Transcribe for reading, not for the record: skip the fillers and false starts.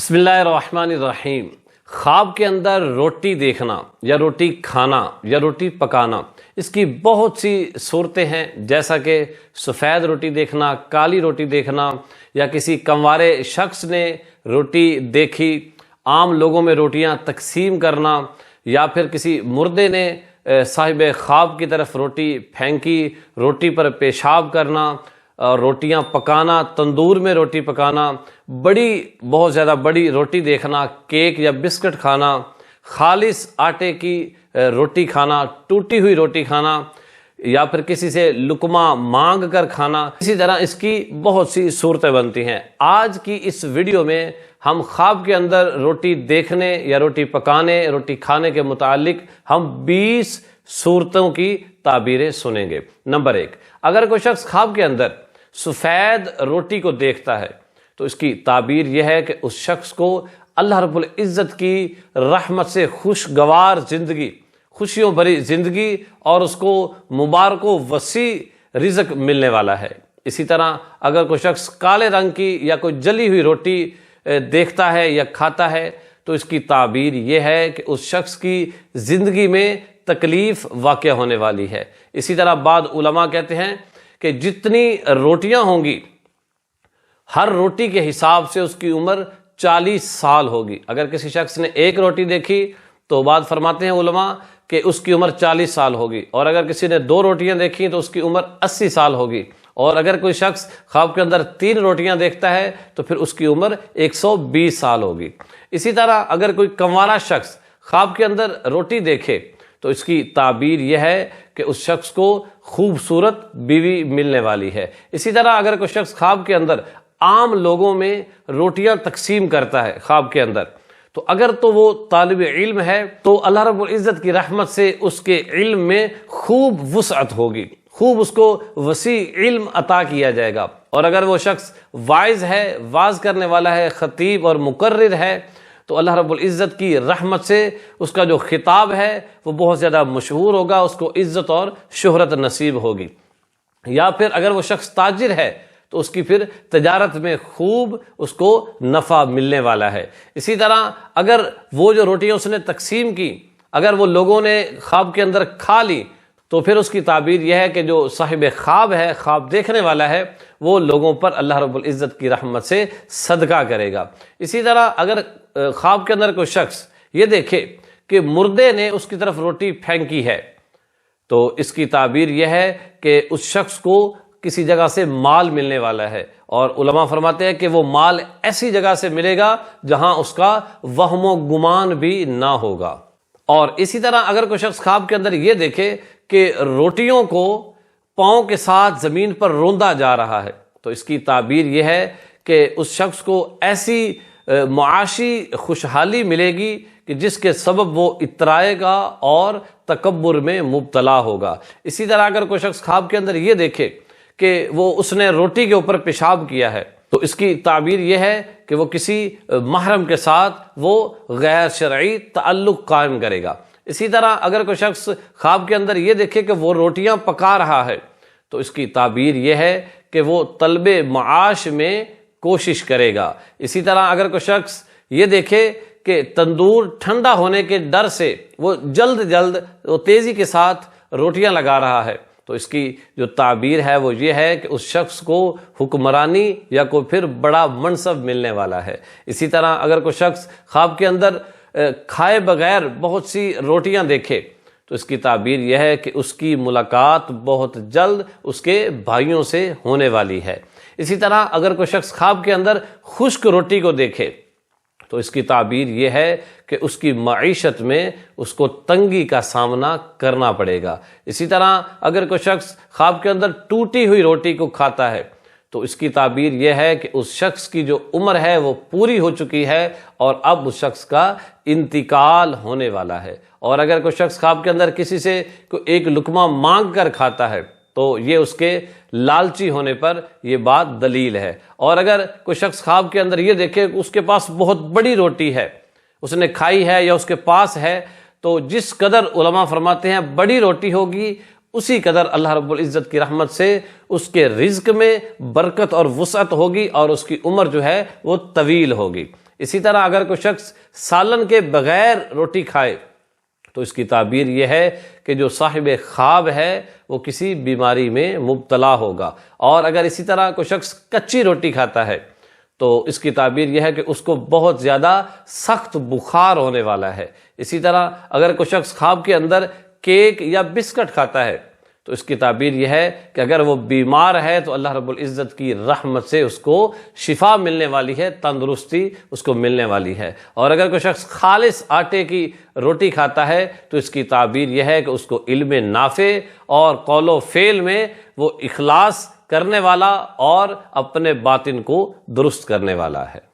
बिस्मिल्लाहिर्रहमानिर्रहीम। ख्वाब के अंदर रोटी देखना या रोटी खाना या रोटी पकाना, इसकी बहुत सी सूरतें हैं, जैसा कि सफ़ेद रोटी देखना, काली रोटी देखना, या किसी कमवारे शख्स ने रोटी देखी, आम लोगों में रोटियां तकसीम करना, या फिर किसी मुर्दे ने साहिब ख्वाब की तरफ रोटी फेंकी, रोटी पर पेशाब करना, रोटियां पकाना, तंदूर में रोटी पकाना, बहुत ज़्यादा बड़ी रोटी देखना, केक या बिस्किट खाना, खालिस आटे की रोटी खाना, टूटी हुई रोटी खाना, या फिर किसी से लुकमा मांग कर खाना। इसी तरह इसकी बहुत सी सूरतें बनती हैं। आज की इस वीडियो में हम ख्वाब के अंदर रोटी देखने या रोटी पकाने, रोटी खाने के मुतालिक हम 20 सूरतों की ताबीरें सुनेंगे। नंबर 1, अगर कोई शख्स ख्वाब के अंदर सफ़ेद रोटी को देखता है तो इसकी ताबीर यह है कि उस शख्स को अल्लाह रब्बुल इज़्ज़त की रहमत से खुशगवार ज़िंदगी, खुशियों भरी ज़िंदगी और उसको मुबारक वसी रिज़्क़ मिलने वाला है। इसी तरह अगर कोई शख्स काले रंग की या कोई जली हुई रोटी देखता है या खाता है तो इसकी ताबीर यह है कि उस शख्स की ज़िंदगी में तकलीफ़ वाक़या होने वाली है। इसी तरह बाद उलमा कहते हैं कि जितनी रोटियां होंगी, हर रोटी के हिसाब से उसकी उम्र 40 साल होगी। अगर किसी शख्स ने एक रोटी देखी तो बाद फरमाते हैं उलमा कि उसकी उम्र 40 साल होगी, और अगर किसी ने 2 रोटियां देखी तो उसकी उम्र 80 साल होगी, और अगर कोई शख्स ख्वाब के अंदर 3 रोटियां देखता है तो फिर उसकी उम्र 120 साल होगी। इसी तरह अगर कोई कंवारा शख्स ख्वाब के अंदर रोटी देखे तो इसकी ताबीर यह है कि उस शख्स को खूबसूरत बीवी मिलने वाली है। इसी तरह अगर कोई शख्स ख्वाब के अंदर आम लोगों में रोटियां तकसीम करता है ख्वाब के अंदर, तो अगर तो वो तालिब इल्म है तो अल्लाह रब्बुल इज़्ज़त की रहमत से उसके इल्म में खूब वुसअत होगी, खूब उसको वसी इल्म अता किया जाएगा। और अगर वो शख्स वाइज है, वाज करने वाला है, खतीब और मुकर्रिर है, तो अल्लाह रब्बुल इज़्ज़त की रहमत से उसका जो खिताब है वो बहुत ज़्यादा मशहूर होगा, उसको इज़्ज़त और शोहरत नसीब होगी। या फिर अगर वो शख्स ताजिर है तो उसकी फिर तजारत में खूब उसको नफ़ा मिलने वाला है। इसी तरह अगर वो जो रोटियां उसने तकसीम की, अगर वो लोगों ने ख्वाब के अंदर खा ली तो फिर उसकी ताबीर यह है कि जो साहिब ख्वाब है, ख्वाब देखने वाला है, वो लोगों पर अल्लाह रब्बुल इज़्ज़त की रहमत से सदका करेगा। इसी तरह अगर ख्वाब के अंदर कोई शख्स ये देखे कि मुर्दे ने उसकी तरफ रोटी फेंकी है तो इसकी ताबीर यह है कि उस शख्स को किसी जगह से माल मिलने वाला है, और उलमा फरमाते हैं कि वो माल ऐसी जगह से मिलेगा जहां उसका वहमो गुमान भी ना होगा। और इसी तरह अगर कोई शख्स ख्वाब के अंदर ये देखे कि रोटियों को पांव के साथ जमीन पर रोंदा जा रहा है तो इसकी ताबीर यह है कि उस शख्स को ऐसी मुआशी खुशहाली मिलेगी कि जिसके सबब वो इतराएगा और तकब्बुर में मुब्तला होगा। इसी तरह अगर कोई शख्स ख्वाब के अंदर ये देखे कि वो उसने रोटी के ऊपर पेशाब किया है तो इसकी ताबीर यह है कि वो किसी महरम के साथ वो गैर शरई ताल्लुक कायम करेगा। इसी तरह अगर कोई शख्स ख्वाब के अंदर ये देखे कि वो रोटियां पका रहा है तो इसकी ताबीर यह है कि वो तलबे माश में कोशिश करेगा। इसी तरह अगर कोई शख्स ये देखे कि तंदूर ठंडा होने के डर से वो जल्द तेजी के साथ रोटियां लगा रहा है तो इसकी जो ताबीर है वो ये है कि उस शख्स को हुक्मरानी या कोई फिर बड़ा मनसब मिलने वाला है। इसी तरह अगर कोई शख्स ख्वाब के अंदर खाए बगैर बहुत सी रोटियां देखे तो इसकी ताबीर यह है कि उसकी मुलाकात बहुत जल्द उसके भाइयों से होने वाली है। इसी तरह अगर कोई शख्स ख्वाब के अंदर खुश्क रोटी को देखे तो इसकी ताबीर यह है कि उसकी मईशत में उसको तंगी का सामना करना पड़ेगा। इसी तरह अगर कोई शख्स ख्वाब के अंदर टूटी हुई रोटी को खाता है तो इसकी ताबीर यह है कि उस शख्स की जो उम्र है वो पूरी हो चुकी है और अब उस शख्स का इंतकाल होने वाला है। और अगर कोई शख्स ख्वाब के अंदर किसी से कोई एक लुकमा मांग कर खाता है तो ये उसके लालची होने पर ये बात दलील है। और अगर कोई शख्स ख्वाब के अंदर ये देखे उसके पास बहुत बड़ी रोटी है, उसने खाई है या उसके पास है, तो जिस कदर उलमा फरमाते हैं बड़ी रोटी होगी उसी कदर अल्लाह रब्बुल इज़्ज़त की रहमत से उसके रिज़्क़ में बरकत और वुसअत होगी और उसकी उम्र जो है वो तवील होगी। اسی طرح اگر کوئی شخص سالن کے بغیر روٹی کھائے تو اس کی تعبیر یہ ہے کہ جو صاحب خواب ہے وہ کسی بیماری میں مبتلا ہوگا، اور اگر اسی طرح کوئی شخص کچی روٹی کھاتا ہے تو اس کی تعبیر یہ ہے کہ اس کو بہت زیادہ سخت بخار ہونے والا ہے۔ اسی طرح اگر کوئی شخص خواب کے اندر کیک یا بسکٹ کھاتا ہے تو اس کی تعبیر یہ ہے کہ اگر وہ بیمار ہے تو اللہ رب العزت کی رحمت سے اس کو شفا ملنے والی ہے، تندرستی اس کو ملنے والی ہے۔ اور اگر کوئی شخص خالص آٹے کی روٹی کھاتا ہے تو اس کی تعبیر یہ ہے کہ اس کو علم نافع اور قول و فعل میں وہ اخلاص کرنے والا اور اپنے باطن کو درست کرنے والا ہے۔